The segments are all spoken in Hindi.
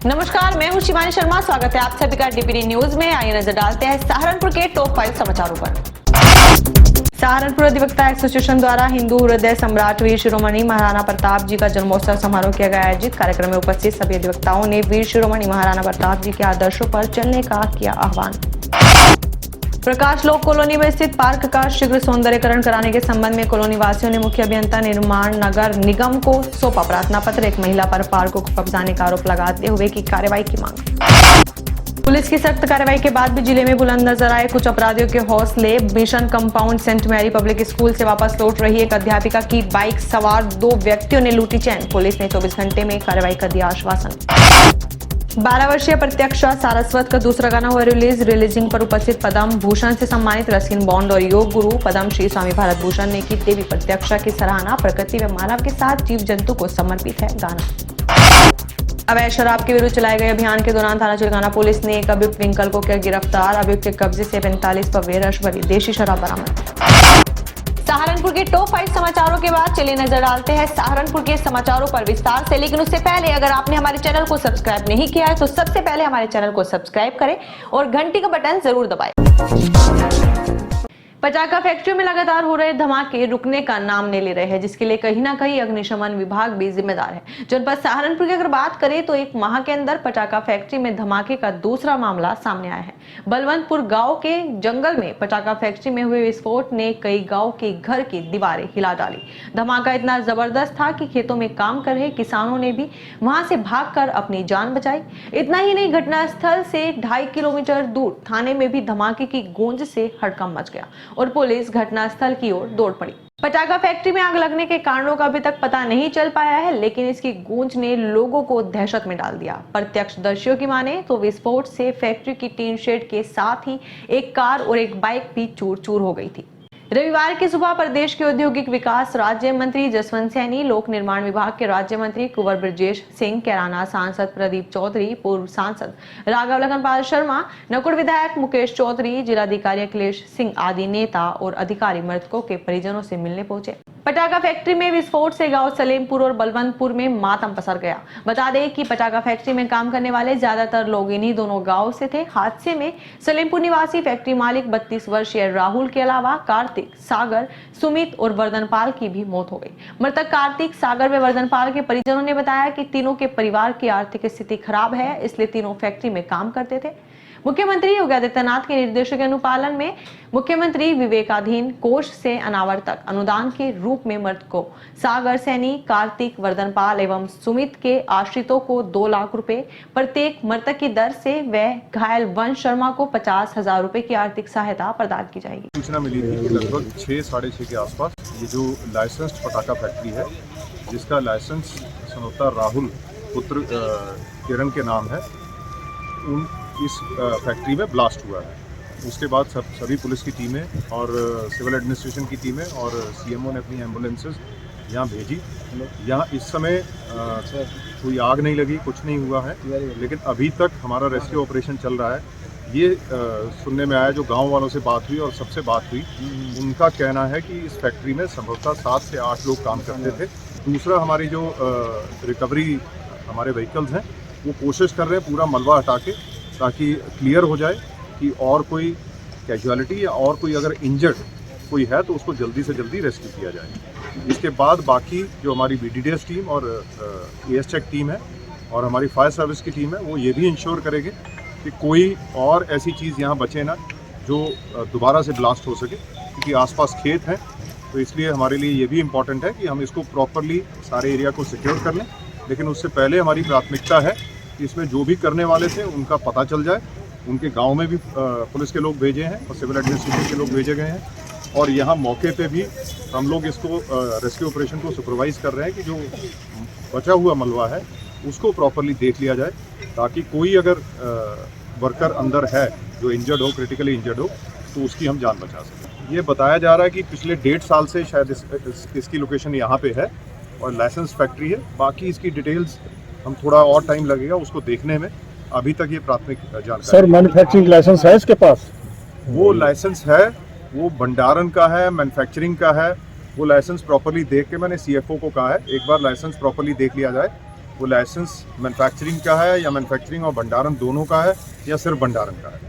नमस्कार, मैं हूं शिवानी शर्मा। स्वागत है आप सभी का डीपीडी न्यूज में। आइए नजर डालते हैं सहारनपुर के टॉप 5 समाचारों पर। सहारनपुर अधिवक्ता एसोसिएशन द्वारा हिंदू हृदय सम्राट वीर शिरोमणि महाराणा प्रताप जी का जन्मोत्सव समारोह किया गया। आयोजित कार्यक्रम में उपस्थित सभी अधिवक्ताओं ने वीर शिरोमणि महाराणा प्रताप जी के आदर्शों पर चलने का किया आह्वान। प्रकाश लोक कॉलोनी में स्थित पार्क का शीघ्र सौंदर्यीकरण कराने के संबंध में कॉलोनी वासियों ने मुख्य अभियंता निर्माण नगर निगम को सौंपा प्रार्थना पत्र। एक महिला पर पार्क को कब्जाने का आरोप लगाते हुए की कार्रवाई की मांग। पुलिस की सख्त कार्रवाई के बाद भी जिले में बुलंद नजर आए कुछ अपराधियों के हौसले। Mission compound saint Mary public school से वापस लौट रही एक अध्यापिका की बाइक सवार 2 व्यक्तियों ने लूटी चैन। पुलिस ने 24 घंटे में कार्रवाई का दिया आश्वासन। 12 वर्षीय प्रत्यक्षा सारस्वत का दूसरा गाना हुआ रिलीजिंग पर उपस्थित पद्म भूषण से सम्मानित रस्किन बॉन्ड और योग गुरु पद्म श्री स्वामी भारत भूषण ने की देवी प्रत्यक्षा की सराहना। प्रकृति व मानव के साथ जीव जंतु को समर्पित है गाना। अवैध शराब के विरुद्ध चलाए गए अभियान के दौरान थाना चिलगाना पुलिस ने एक अभियुक्त विंकल को किया गिरफ्तार। अभियुक्त के कब्जे से 45 पवेर रश भरी देशी शराब बरामद। सहारनपुर के टॉप 5 समाचारों के बाद चलिए नजर डालते हैं सहारनपुर के समाचारों पर विस्तार से। लेकिन उससे पहले अगर आपने हमारे चैनल को सब्सक्राइब नहीं किया है तो सबसे पहले हमारे चैनल को सब्सक्राइब करें और घंटी का बटन जरूर दबाएं। पटाखा फैक्ट्रियों में लगातार हो रहे धमाके रुकने का नाम नहीं ले रहे हैं, जिसके लिए कहीं ना कहीं अग्निशमन विभाग भी जिम्मेदार है। जनपद सहारनपुर की अगर बात करें तो एक माह के अंदर पटाखा फैक्ट्री में धमाके का दूसरा मामला सामने आया है। बलवंतपुर गांव के जंगल में पटाखा फैक्ट्री में हुए विस्फोट ने कई गांव के घर की दीवारें हिला डाली। धमाका इतना जबरदस्त था कि खेतों में काम कर रहे किसानों ने भी वहां से भागकर अपनी जान बचाई। इतना ही नहीं, घटनास्थल से 2.5 किलोमीटर दूर थाने में भी धमाके की गूंज से हड़कंप मच गया और पुलिस घटनास्थल की ओर दौड़ पड़ी। पटाखा फैक्ट्री में आग लगने के कारणों का अभी तक पता नहीं चल पाया है, लेकिन इसकी गूंज ने लोगों को दहशत में डाल दिया। प्रत्यक्षदर्शियों की माने तो विस्फोट से फैक्ट्री की टीन शेड के साथ ही एक कार और एक बाइक भी चूर चूर हो गई थी। रविवार की सुबह प्रदेश के औद्योगिक विकास राज्य मंत्री जसवंत सैनी, लोक निर्माण विभाग के राज्य मंत्री कुंवर ब्रजेश सिंह, कैराना सांसद प्रदीप चौधरी, पूर्व सांसद राघव लखनपाल शर्मा, नकुड़ विधायक मुकेश चौधरी, जिलाधिकारी अखिलेश सिंह आदि नेता और अधिकारी मृतकों के परिजनों से मिलने पहुंचे। पटाखा फैक्ट्री में विस्फोट से गांव सलेमपुर और बलवंतपुर में मातम पसर गया। बता दें कि पटाखा फैक्ट्री में काम करने वाले ज्यादातर लोग इन्हीं दोनों गांव से थे। हादसे में सलेमपुर निवासी फैक्ट्री मालिक 32 वर्षीय राहुल के अलावा कार्तिक, सागर, सुमित और वर्धनपाल की भी मौत हो गई। मृतक कार्तिक, सागर व वर्धनपाल के परिजनों ने बताया कि तीनों के परिवार की आर्थिक स्थिति खराब है, इसलिए तीनों फैक्ट्री में काम करते थे। मुख्यमंत्री योगी आदित्यनाथ के निर्देशों के अनुपालन में मुख्यमंत्री विवेकाधीन कोष से अनावर्तक अनुदान के रूप में मृतकों सागर सैनी, कार्तिक, वर्धनपाल एवं सुमित के आश्रितों को 2 लाख रुपए प्रत्येक मृतक की दर से व घायल वंश शर्मा को 50,000 रुपए की आर्थिक सहायता प्रदान की जाएगी। सूचना मिली थी कि लगभग 6-6:30 के आसपास ये जो लाइसेंस्ड पटाखा फैक्ट्री है, जिसका लाइसेंस सनोता राहुल पुत्र किरण के नाम है, इस फैक्ट्री में ब्लास्ट हुआ है। उसके बाद सभी पुलिस की टीमें और सिविल एडमिनिस्ट्रेशन की टीमें और सीएमओ ने अपनी एम्बुलेंसेज यहाँ भेजी। यहाँ इस समय कोई आग नहीं लगी, कुछ नहीं हुआ है, लेकिन अभी तक हमारा रेस्क्यू ऑपरेशन चल रहा है। ये सुनने में आया, जो गांव वालों से बात हुई और सबसे बात हुई, उनका कहना है कि इस फैक्ट्री में संभवतः 7 से 8 लोग काम करते थे। दूसरा, हमारी जो रिकवरी हमारे व्हीकल्स हैं वो कोशिश कर रहे हैं पूरा मलबा हटा के, ताकि क्लियर हो जाए कि और कोई कैजुअलिटी या और कोई अगर इंजर्ड कोई है तो उसको जल्दी से जल्दी रेस्क्यू किया जाए। इसके बाद बाकी जो हमारी BDDS टीम और AS चेक टीम है और हमारी फायर सर्विस की टीम है, वो ये भी इंश्योर करेंगे कि कोई और ऐसी चीज़ यहाँ बचे ना जो दोबारा से ब्लास्ट हो सके, क्योंकि आसपास खेत हैं। तो इसलिए हमारे लिए ये भी इम्पॉर्टेंट है कि हम इसको प्रॉपरली सारे एरिया को सिक्योर कर लें। लेकिन उससे पहले हमारी प्राथमिकता है कि इसमें जो भी करने वाले थे उनका पता चल जाए। उनके गांव में भी पुलिस के लोग भेजे हैं और सिविल एडमिनिस्ट्रेशन के लोग भेजे गए हैं, और यहाँ मौके पे भी हम लोग इसको रेस्क्यू ऑपरेशन को सुपरवाइज कर रहे हैं कि जो बचा हुआ मलबा है उसको प्रॉपरली देख लिया जाए, ताकि कोई अगर वर्कर अंदर है जो इंजर्ड हो, क्रिटिकली इंजर्ड हो, तो उसकी हम जान बचा सकें। ये बताया जा रहा है कि पिछले 1.5 साल से शायद इसकी लोकेशन यहाँ पे है और लाइसेंस फैक्ट्री है। बाकी इसकी डिटेल्स हम थोड़ा और टाइम लगेगा उसको देखने में। अभी तक ये प्राथमिक जानकारी। सर, मैन्युफैक्चरिंग लाइसेंस है इसके पास? वो लाइसेंस है, वो भंडारण का है, मैन्युफैक्चरिंग का है। वो लाइसेंस प्रॉपर्ली देख के मैंने CFO को कहा है, एक बार लाइसेंस प्रॉपर्ली देख लिया जाए वो लाइसेंस मैन्युफैक्चरिंग का है या मैन्युफैक्चरिंग और भंडारण दोनों का है या सिर्फ भंडारण का है।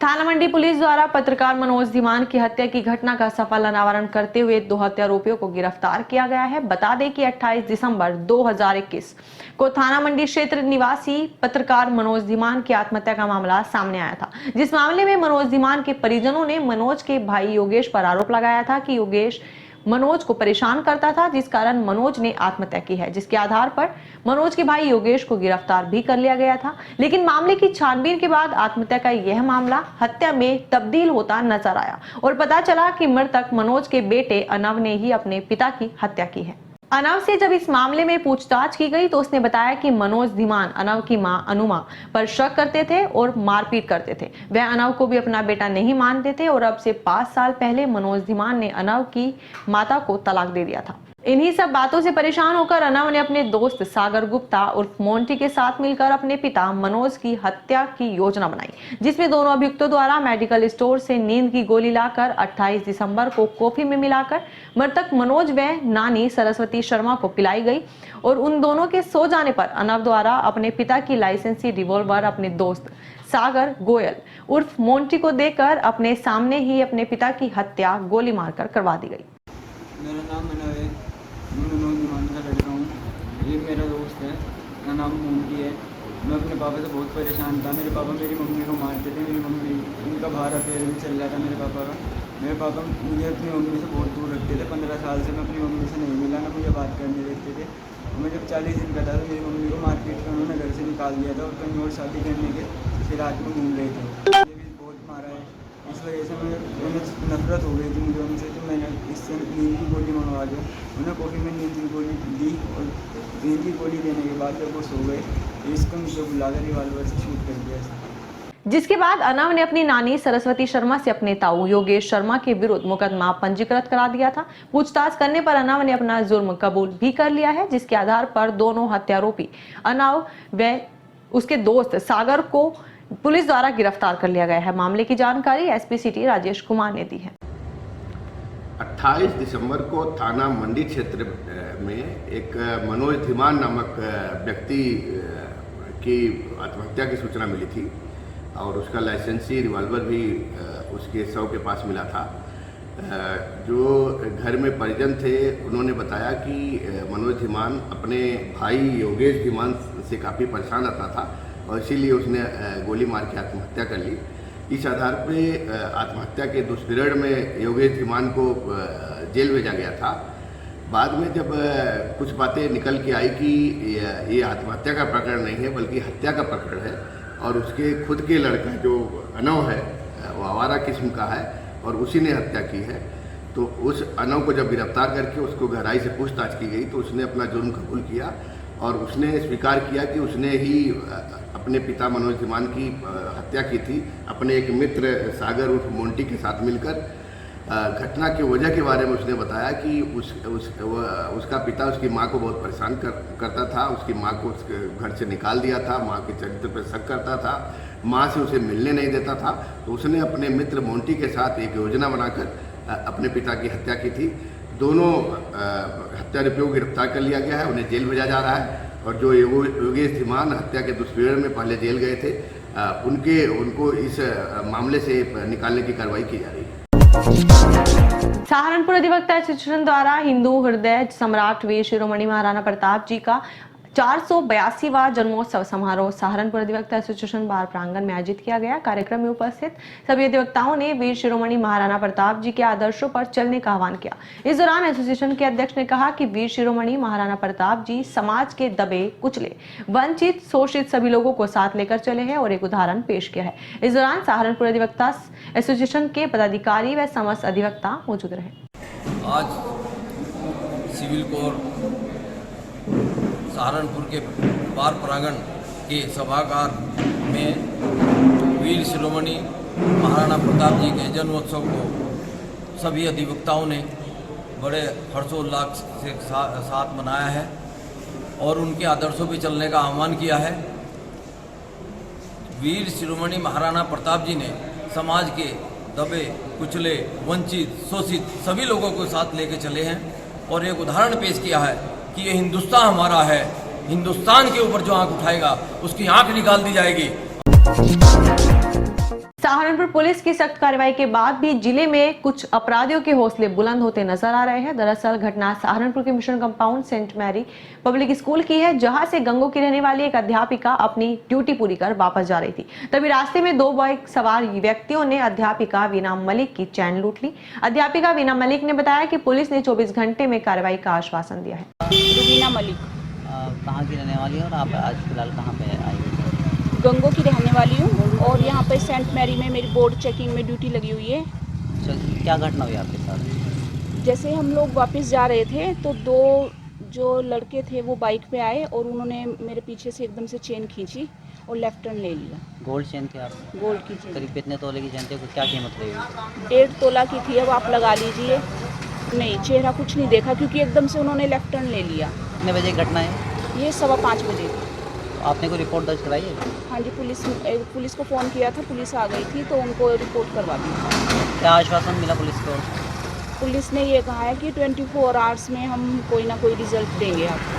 थाना मंडी पुलिस द्वारा पत्रकार मनोज धीमान की हत्या की घटना का सफल अनावरण करते हुए 2 हत्यारोपियों को गिरफ्तार किया गया है। बता दें कि 28 दिसंबर 2021 को थाना मंडी क्षेत्र निवासी पत्रकार मनोज धीमान की आत्महत्या का मामला सामने आया था, जिस मामले में मनोज धीमान के परिजनों ने मनोज के भाई योगेश पर आरोप लगाया था कि योगेश मनोज को परेशान करता था, जिस कारण मनोज ने आत्महत्या की है, जिसके आधार पर मनोज के भाई योगेश को गिरफ्तार भी कर लिया गया था। लेकिन मामले की छानबीन के बाद आत्महत्या का यह मामला हत्या में तब्दील होता नजर आया और पता चला कि मृतक मनोज के बेटे अनव ने ही अपने पिता की हत्या की है। अनव से जब इस मामले में पूछताछ की गई तो उसने बताया कि मनोज धीमान अनव की मां अनुमा पर शक करते थे और मारपीट करते थे। वह अनव को भी अपना बेटा नहीं मानते थे और अब से 5 साल पहले मनोज धीमान ने अनव की माता को तलाक दे दिया था। इन्हीं सब बातों से परेशान होकर अनव ने अपने दोस्त सागर गुप्ता उर्फ मोंटी के साथ मिलकर अपने पिता मनोज की हत्या की योजना बनाई, जिसमें दोनों अभियुक्तों द्वारा मेडिकल स्टोर से नींद की गोली लाकर 28 दिसंबर को कॉफी में मिलाकर मृतक मनोज व नानी सरस्वती शर्मा को पिलाई गई और उन दोनों के सो जाने पर अनव द्वारा अपने पिता की लाइसेंसी रिवॉल्वर अपने दोस्त सागर गोयल उर्फ मोंटी को देकर अपने सामने ही अपने पिता की हत्या गोली मारकर करवा दी गई। मेरा नाम अनव है, मैं मनोज धीमान का लड़का हूँ। ये मेरा दोस्त है, मेरा नाम मोंटी है। मैं अपने पापा से बहुत परेशान था। मेरे पापा मेरी मम्मी को मारते थे। मेरी मम्मी उनका बाहर अफेयर भी चल रहा था मेरे पापा का। मेरे पापा मुझे अपनी मम्मी से बहुत दूर रखते थे। 15 साल से मैं अपनी मम्मी से नहीं मिला, ना मुझे बात करने देते थे। मैं जब 40 दिन का था तो मेरी मम्मी को मारपीट कर उन्होंने घर से निकाल दिया था और कहीं और शादी करने के फिराक में घूम रहे थे। मुझे भी बहुत मारा है, इस वजह से मुझे नफरत हो गई थी मुझे उनसे। तो मैंने इससे नींद की गोली मंगवा दी। उन्हें कॉफ़ी में नींद की गोली दी और नींद की गोली देने के बाद जब वो सो गए इसको मुझे बुलाकर रिवॉल्वर से शूट कर दिया। जिसके बाद अनव ने अपनी नानी सरस्वती शर्मा से अपने ताऊ योगेश शर्मा के विरुद्ध मुकदमा पंजीकृत करा दिया था। पूछताछ करने पर अनव ने अपना जुर्म कबूल भी कर लिया है, जिसके आधार पर दोनों हत्यारोपी अनव व उसके दोस्त सागर को पुलिस द्वारा गिरफ्तार कर लिया गया है। मामले की जानकारी एसपी सिटी राजेश कुमार ने दी है। 28 दिसंबर को थाना मंडी क्षेत्र में एक मनोज धीमान नामक व्यक्ति की आत्महत्या की सूचना मिली थी और उसका लाइसेंसी रिवॉल्वर भी उसके शव के पास मिला था। जो घर में परिजन थे उन्होंने बताया कि मनोज धीमान अपने भाई योगेश धीमान से काफ़ी परेशान रहता था और इसीलिए उसने गोली मार के आत्महत्या कर ली। इस आधार पे आत्महत्या के दुष्पीड़न में योगेश धीमान को जेल भेजा गया था। बाद में जब कुछ बातें निकल के आई कि ये आत्महत्या का प्रकरण नहीं है बल्कि हत्या का प्रकरण है और उसके खुद के लड़का जो अनव है वो आवारा किस्म का है और उसी ने हत्या की है, तो उस अनव को जब गिरफ्तार करके उसको गहराई से पूछताछ की गई तो उसने अपना जुर्म कबूल किया और उसने स्वीकार किया कि उसने ही अपने पिता मनोज धीमान की हत्या की थी अपने एक मित्र सागर उर्फ मोंटी के साथ मिलकर। घटना की वजह के बारे में उसने बताया कि उसका पिता उसकी मां को बहुत परेशान करता था, उसकी मां को उसके घर से निकाल दिया था, मां के चरित्र पर शक करता था, मां से उसे मिलने नहीं देता था। तो उसने अपने मित्र मोंटी के साथ एक योजना बनाकर अपने पिता की हत्या की थी। दोनों हत्यारोपियों को गिरफ्तार कर लिया गया है, उन्हें जेल भेजा जा रहा है और जो योगेश धीमान हत्या के दुष्पीड़न में पहले जेल गए थे उनको इस मामले से निकालने की कार्रवाई की जा रही है। सहारनपुर अधिवक्ता एसोसिएशन द्वारा हिंदू हृदय सम्राट वीर शिरोमणि महाराणा प्रताप जी का 482वां जन्मोत्सव समारोह सहारनपुर अधिवक्ता एसोसिएशन बार प्रांगण में आयोजित किया गया। कार्यक्रम में उपस्थित सभी अधिवक्ताओं ने वीर शिरोमणि महाराणा प्रताप जी के आदर्शों पर चलने का आह्वान किया। इस दौरान एसोसिएशन के अध्यक्ष ने कहा कि वीर शिरोमणि महाराणा प्रताप जी समाज के दबे कुचले वंचित शोषित सभी लोगों को साथ लेकर चले हैं और एक उदाहरण पेश किया है। इस दौरान सहारनपुर अधिवक्ता एसोसिएशन के पदाधिकारी व समस्त अधिवक्ता मौजूद रहे। आज सिविल कोर्ट सहारनपुर के बार प्रांगण के सभागार में वीर शिरोमणि महाराणा प्रताप जी के जन्मोत्सव को सभी अधिवक्ताओं ने बड़े हर्षोल्लास से साथ मनाया है और उनके आदर्शों पर चलने का आह्वान किया है। वीर शिरोमणि महाराणा प्रताप जी ने समाज के दबे कुचले वंचित शोषित सभी लोगों को साथ लेके चले हैं और एक उदाहरण पेश किया है कि ये हिंदुस्तान हमारा है, हिंदुस्तान के ऊपर जो आंख उठाएगा उसकी आंख निकाल दी जाएगी। सहारनपुर पुलिस की सख्त कार्रवाई के बाद भी जिले में कुछ अपराधियों के हौसले बुलंद होते नजर आ रहे हैं। दरअसल घटना सहारनपुर के mission compound saint Mary public school की है, जहां से गंगो की रहने वाली एक अध्यापिका अपनी ड्यूटी पूरी कर वापस जा रही थी। तभी रास्ते में 2 बाइक सवार व्यक्तियों ने अध्यापिका वीना मलिक की चैन लूट ली। अध्यापिका वीना मलिक ने बताया कि पुलिस ने 24 घंटे में कार्रवाई का आश्वासन दिया है। वीना मलिक कहाँ की रहने वाली है और आप आज फिलहाल कहाँ पे आई हैं? गंगो की रहने वाली हूँ और यहाँ पर सेंट मैरी में मेरी बोर्ड चेकिंग में ड्यूटी लगी हुई है। क्या घटना हुई आपके साथ? जैसे हम लोग वापस जा रहे थे तो 2 जो लड़के थे वो बाइक पे आए और उन्होंने मेरे पीछे से एकदम से चेन खींची और लेफ्ट टर्न ले लिया। गोल्ड चेन थी आप? गोल्ड की चेन करीब कितने तोले की चेन थी? क्या कीमत रही? 1.5 तोला की थी। अब आप लगा लीजिए। नहीं, चेहरा कुछ नहीं देखा क्योंकि एकदम से उन्होंने लेफ्ट टर्न ले लिया। कितने बजे घटना है? ये 5:15 बजे। आपने कोई रिपोर्ट दर्ज कराई है? हाँ जी, पुलिस को फ़ोन किया था, पुलिस आ गई थी तो उनको रिपोर्ट करवा दी। क्या आश्वासन मिला पुलिस को? पुलिस ने ये कहा है कि 24 आवर्स में हम कोई ना कोई रिजल्ट देंगे आपको।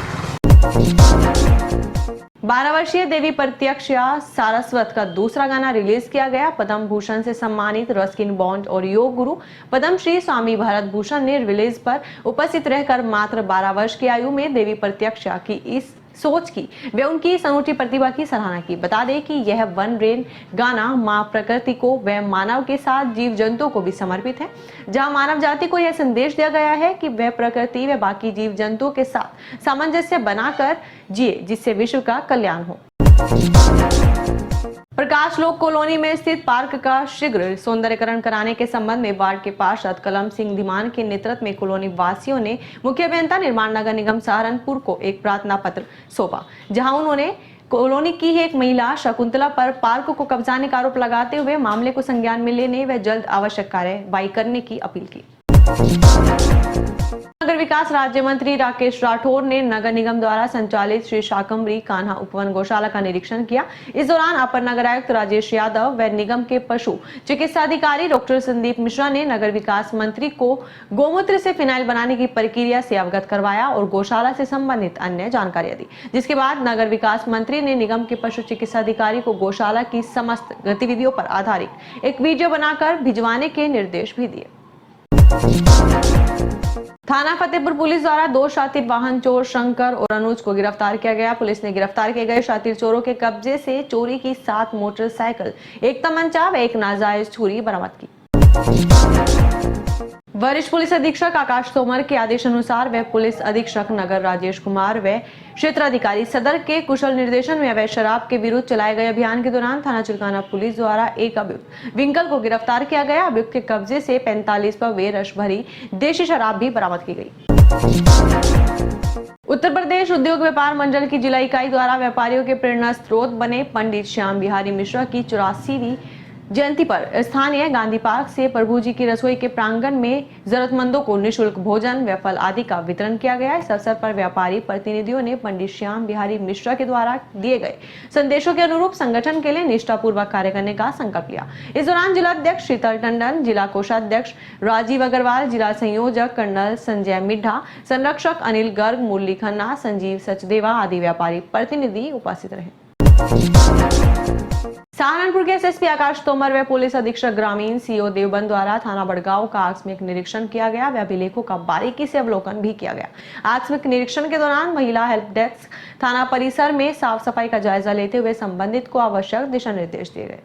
12 वर्षीय देवी प्रत्यक्षा सारस्वत का दूसरा गाना रिलीज किया गया। पद्म भूषण से सम्मानित रस्किन बॉन्ड और योग गुरु पद्म श्री स्वामी भरत भूषण ने रिलीज पर उपस्थित रहकर मात्र 12 वर्ष की आयु में देवी प्रत्यक्षा की इस सोच की वे उनकी अनूठी प्रतिभा की सराहना की। बता दें कि यह वन रेन गाना मां प्रकृति को व मानव के साथ जीव जंतुओं को भी समर्पित है, जहां मानव जाति को यह संदेश दिया गया है कि वह प्रकृति व बाकी जीव जंतुओं के साथ सामंजस्य बनाकर जिए, जिससे विश्व का कल्याण हो। प्रकाश लोक कॉलोनी में स्थित पार्क का शीघ्र सौंदर्यकरण कराने के संबंध में वार्ड के पार्षद कलम सिंह धीमान के नेतृत्व में कॉलोनी वासियों ने मुख्य अभियंता निर्माण नगर निगम सहारनपुर को एक प्रार्थना पत्र सौंपा, जहां उन्होंने कॉलोनी की एक महिला शकुंतला पर पार्क को कब्जाने का आरोप लगाते हुए मामले को संज्ञान में लेने व जल्द आवश्यक कार्यवाही करने की अपील की। नगर विकास राज्य मंत्री राकेश राठौर ने नगर निगम द्वारा संचालित श्री शाकंभरी कान्हा उपवन गौशाला का निरीक्षण किया। इस दौरान अपर नगर आयुक्त राजेश यादव व निगम के पशु चिकित्सा अधिकारी डॉक्टर संदीप मिश्रा ने नगर विकास मंत्री को गौमूत्र से फिनाइल बनाने की प्रक्रिया से अवगत करवाया और गौशाला से संबंधित अन्य जानकारियां दी, जिसके बाद नगर विकास मंत्री ने निगम के पशु चिकित्सा अधिकारी को गौशाला की समस्त गतिविधियों पर आधारित एक वीडियो बनाकर भिजवाने के निर्देश भी दिए। थाना फतेहपुर पुलिस द्वारा 2 शातिर वाहन चोर शंकर और अनुज को गिरफ्तार किया गया। पुलिस ने गिरफ्तार किए गए शातिर चोरों के कब्जे से चोरी की 7 मोटरसाइकिल, 1 तमंचा व 1 नाजायज छुरी बरामद की। वरिष्ठ पुलिस अधीक्षक आकाश तोमर के आदेश अनुसार व पुलिस अधीक्षक नगर राजेश कुमार व क्षेत्राधिकारी सदर के कुशल निर्देशन में अवैध शराब के विरुद्ध चलाए गए अभियान के दौरान थाना चिलकाना पुलिस द्वारा एक अभियुक्त विंकल को गिरफ्तार किया गया। अभियुक्त के कब्जे से 45 वे रस भरी देशी शराब भी बरामद की गई। उत्तर प्रदेश उद्योग व्यापार मंडल की जिला इकाई द्वारा व्यापारियों के प्रेरणा स्रोत बने पंडित श्याम बिहारी मिश्रा की 84वीं जयंती पर स्थानीय गांधी पार्क से प्रभु जी की रसोई के प्रांगण में जरूरतमंदों को निःशुल्क भोजन व फल आदि का वितरण किया गया। इस अवसर पर व्यापारी प्रतिनिधियों ने पंडित श्याम बिहारी मिश्रा के द्वारा दिए गए संदेशों के अनुरूप संगठन के लिए निष्ठापूर्वक कार्य करने का संकल्प लिया। इस दौरान जिला अध्यक्ष शीतल टंडन, जिला कोषाध्यक्ष राजीव अग्रवाल, जिला संयोजक कर्नल संजय मिड्ढा, संरक्षक अनिल गर्ग, मुरली खन्ना, संजीव सचदेवा आदि व्यापारी प्रतिनिधि उपस्थित रहे। सहारनपुर के एसएसपी आकाश तोमर व पुलिस अधीक्षक ग्रामीण सीओ देवबंद द्वारा थाना बड़गांव का आकस्मिक निरीक्षण किया गया व अभिलेखों का बारीकी से अवलोकन भी किया गया। आकस्मिक निरीक्षण के दौरान महिला हेल्प डेस्क थाना परिसर में साफ सफाई का जायजा लेते हुए संबंधित को आवश्यक दिशा निर्देश दिए गए।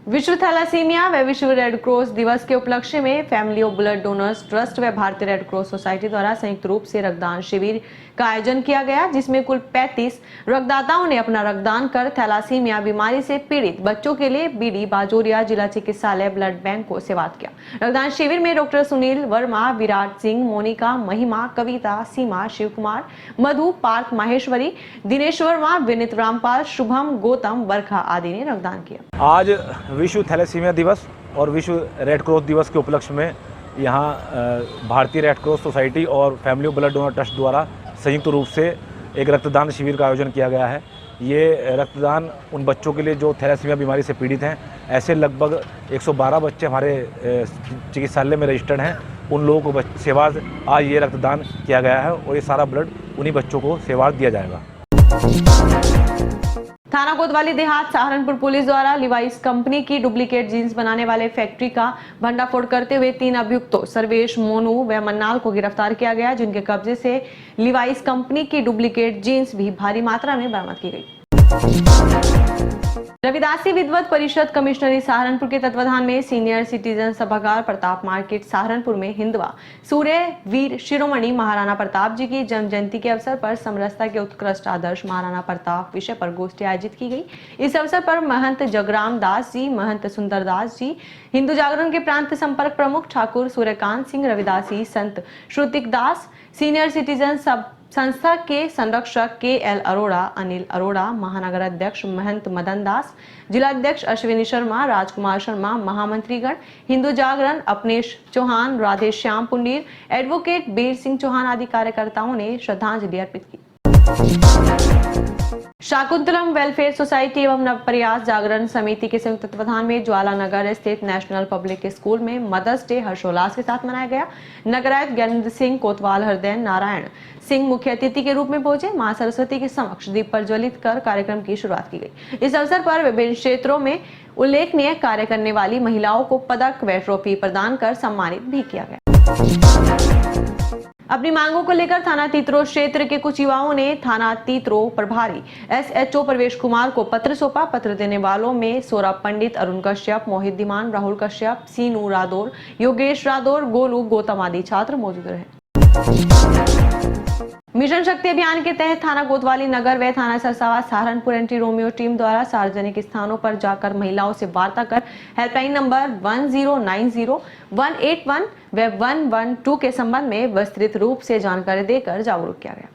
विश्व थैलासीमिया व विश्व रेड क्रॉस दिवस के उपलक्ष्य में family of blood donors trust व भारतीय रेड क्रॉस सोसाइटी द्वारा संयुक्त रूप से रक्तदान शिविर का आयोजन किया गया, जिसमें कुल 35 रक्तदाताओं ने अपना रक्तदान कर थैलासीमिया बीमारी से पीड़ित बच्चों के लिए बीडी बाजोरिया जिला चिकित्सालय ब्लड बैंक को सेवात किया। रक्तदान शिविर में डॉक्टर सुनील वर्मा, विराट सिंह, मोनिका, महिमा, कविता, सीमा, शिव कुमार, मधु, पार्थ माहेश्वरी, दिनेश वर्मा, विनीत रामपाल, शुभम, गौतम, बरखा आदि ने रक्तदान किया। आज विश्व थैलेसीमिया दिवस और विश्व रेड क्रॉस दिवस के उपलक्ष्य में यहाँ भारतीय रेड क्रॉस सोसाइटी और family of blood donor trust द्वारा संयुक्त रूप से एक रक्तदान शिविर का आयोजन किया गया है। ये रक्तदान उन बच्चों के लिए जो थैलेसीमिया बीमारी से पीड़ित हैं। ऐसे लगभग 112 बच्चे हमारे चिकित्सालय में रजिस्टर्ड हैं उन लोगों को सेवा आज ये रक्तदान किया गया है और ये सारा ब्लड उन्हीं बच्चों को सेवा दिया जाएगा। थाना कोतवाली देहात सहारनपुर पुलिस द्वारा लिवाइस कंपनी की डुप्लीकेट जीन्स बनाने वाले फैक्ट्री का भंडाफोड़ करते हुए 3 अभियुक्तों सर्वेश, मोनू व मन्नाल को गिरफ्तार किया गया, जिनके कब्जे से लिवाइस कंपनी की डुप्लीकेट जीन्स भी भारी मात्रा में बरामद की गई। रविदासी विद्वत परिषद कमिश्नरी सहारनपुर के तत्वाधान में सीनियर सिटीजन सभागार प्रताप मार्केट सहारनपुर में हिंदवा सूर्य वीर शिरोमणि महाराणा प्रताप जी की जन्म जयंती के अवसर पर समरसता के उत्कृष्ट आदर्श महाराणा प्रताप विषय पर गोष्ठी आयोजित की गई। इस अवसर पर महंत जगराम दास जी, महंत सुंदर दास जी, हिंदू जागरण के प्रांत संपर्क प्रमुख ठाकुर सूर्यकांत सिंह रविदासी, संत श्रुतिक दास, सीनियर सिटीजन सब संस्था के संरक्षक KL अरोड़ा, अनिल अरोड़ा, महानगर अध्यक्ष महंत मदन दास, जिला अध्यक्ष अश्विनी शर्मा, राजकुमार शर्मा, महामंत्रीगण, हिंदू जागरण अपनेश चौहान, राधे श्याम पुंडीर, एडवोकेट बीर सिंह चौहान आदि कार्यकर्ताओं ने श्रद्धांजलि अर्पित की। शाकुंतलम वेलफेयर सोसाइटी एवं नवप्रयास जागरण समिति के संयुक्त तत्वाधान में ज्वाला नगर स्थित नेशनल पब्लिक स्कूल में मदर्स डे हर्षोल्लास के साथ मनाया गया। नगरायत ज्ञानेंद्र सिंह कोतवाल हरदैन नारायण सिंह मुख्य अतिथि के रूप में पहुंचे। मां सरस्वती के समक्ष दीप प्रज्वलित कर कार्यक्रम की शुरुआत की गई। इस अवसर पर विभिन्न क्षेत्रों में उल्लेखनीय कार्य करने वाली महिलाओं को पदक व ट्रॉफी प्रदान कर सम्मानित भी किया गया। अपनी मांगों को लेकर थाना तीतरो क्षेत्र के कुछ युवाओं ने थाना तीतरो प्रभारी SHO प्रवेश कुमार को पत्र सौंपा। पत्र देने वालों में सौरभ पंडित, अरुण कश्यप, मोहित धीमान, राहुल कश्यप, सीनू रादौर, योगेश रादौर, गोलू गौतम आदि छात्र मौजूद रहे। मिशन शक्ति अभियान के तहत थाना कोतवाली नगर व थाना Sarsawa Saharanpur anti Romeo team द्वारा सार्वजनिक स्थानों पर जाकर महिलाओं से वार्ता कर हेल्पलाइन नंबर 1090, 181 व 112 के संबंध में विस्तृत रूप से जानकारी देकर जागरूक किया गया।